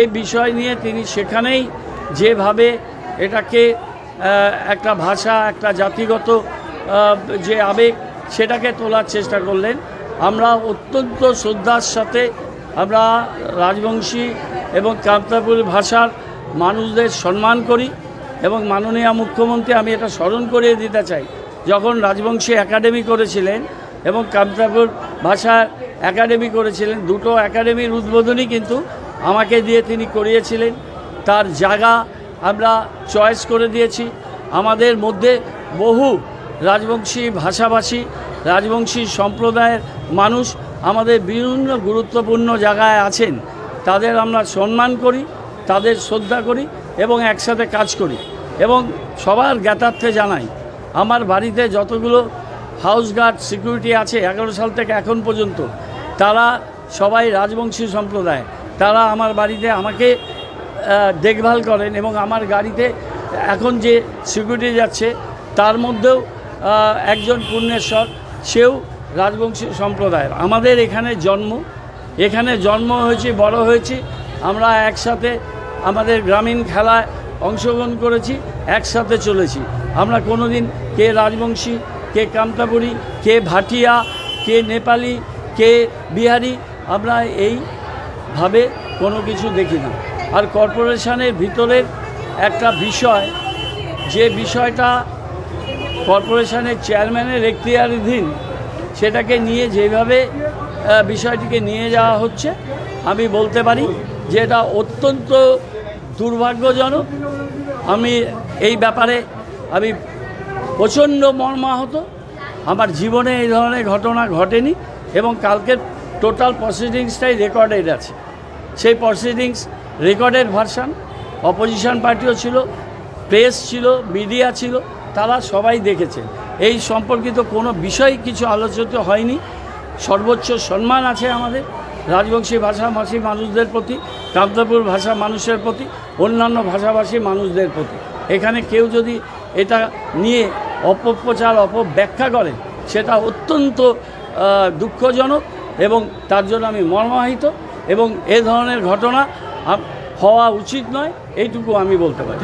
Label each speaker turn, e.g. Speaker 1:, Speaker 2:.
Speaker 1: এই বিষয় নিয়ে তিনি সেখানেই যেভাবে এটাকে একটা ভাষা, একটা জাতিগত যে আবেগ, সেটাকে তোলার চেষ্টা করলেন। আমরা অত্যন্ত শ্রদ্ধার সাথে আমরা রাজবংশী এবং কামতাপুর ভাষার মানুষদের সম্মান করি এবং মাননীয় মুখ্যমন্ত্রী, আমি এটা স্মরণ করিয়ে দিতে চাই, যখন রাজবংশী একাডেমি করেছিলেন এবং কামতাপুর ভাষার একাডেমি করেছিলেন, দুটো একাডেমির উদ্বোধনী কিন্তু আমাকে দিয়ে তিনি করিয়েছিলেন। তার জায়গা আমরা চয়েস করে দিয়েছি। আমাদের মধ্যে বহু রাজবংশী ভাষাভাষী, রাজবংশী সম্প্রদায়ের মানুষ আমাদের বিভিন্ন গুরুত্বপূর্ণ জায়গায় আছেন। তাদের আমরা সম্মান করি, তাদের শ্রদ্ধা করি এবং একসাথে কাজ করি। এবং সবার জ্ঞাতার্থে জানাই, আমার বাড়িতে যতগুলো হাউস গার্ড সিকিউরিটি আছে 11 সাল থেকে এখন পর্যন্ত, তারা সবাই রাজবংশী সম্প্রদায়। তারা আমার বাড়িতে আমাকে দেখভাল করেন এবং আমার গাড়িতে এখন যে সিকিউরিটি যাচ্ছে তার মধ্যেও একজন পূর্ণেশ্বর, সেও রাজবংশী সম্প্রদায়ের। আমাদের এখানে জন্ম হয়েছি, বড় হয়েছি। আমরা একসাথে আমাদের গ্রামীণ খেলায় অংশগ্রহণ করেছি, একসাথে চলেছি। আমরা কোনোদিন কে রাজবংশী, কে কামতাপুরী, কে ভাটিয়া, কে নেপালি, কে বিহারি, আমরা এইভাবে কোনো কিছু দেখি না। আর কর্পোরেশনের ভিতরের একটা বিষয়, যে বিষয়টা কর্পোরেশনের চেয়ারম্যানের এখতিয়ারাধীন, সেটাকে নিয়ে যেভাবে বিষয়টিকে নিয়ে যাওয়া হচ্ছে, আমি বলতে পারি যে এটা অত্যন্ত দুর্ভাগ্যজনক। আমি এই ব্যাপারে আমি প্রচণ্ড মর্মাহত। আমার জীবনে এই ধরনের ঘটনা ঘটেনি এবং কালকের টোটাল প্রসিডিংসটাই রেকর্ডেড আছে। সেই প্রসিডিংস রেকর্ডেড ভার্সান, অপোজিশন পার্টিও ছিল, প্রেস ছিল, মিডিয়া ছিল, তারা সবাই দেখেছে। এই সম্পর্কিত কোনো বিষয় কিছু আলোচিত হয়নি। সর্বোচ্চ সম্মান আছে আমাদের রাজবংশী ভাষাভাষী মানুষদের প্রতি, কামতাপুর ভাষা মানুষের প্রতি, অন্যান্য ভাষাভাষী মানুষদের প্রতি। এখানে কেউ যদি এটা নিয়ে অপপ্রচার, অপব্যাখ্যা করে, সেটা অত্যন্ত দুঃখজনক এবং তার জন্য আমি মর্মাহত এবং এ ধরনের ঘটনা হওয়া উচিত নয়, এইটুকু আমি বলতে পারি।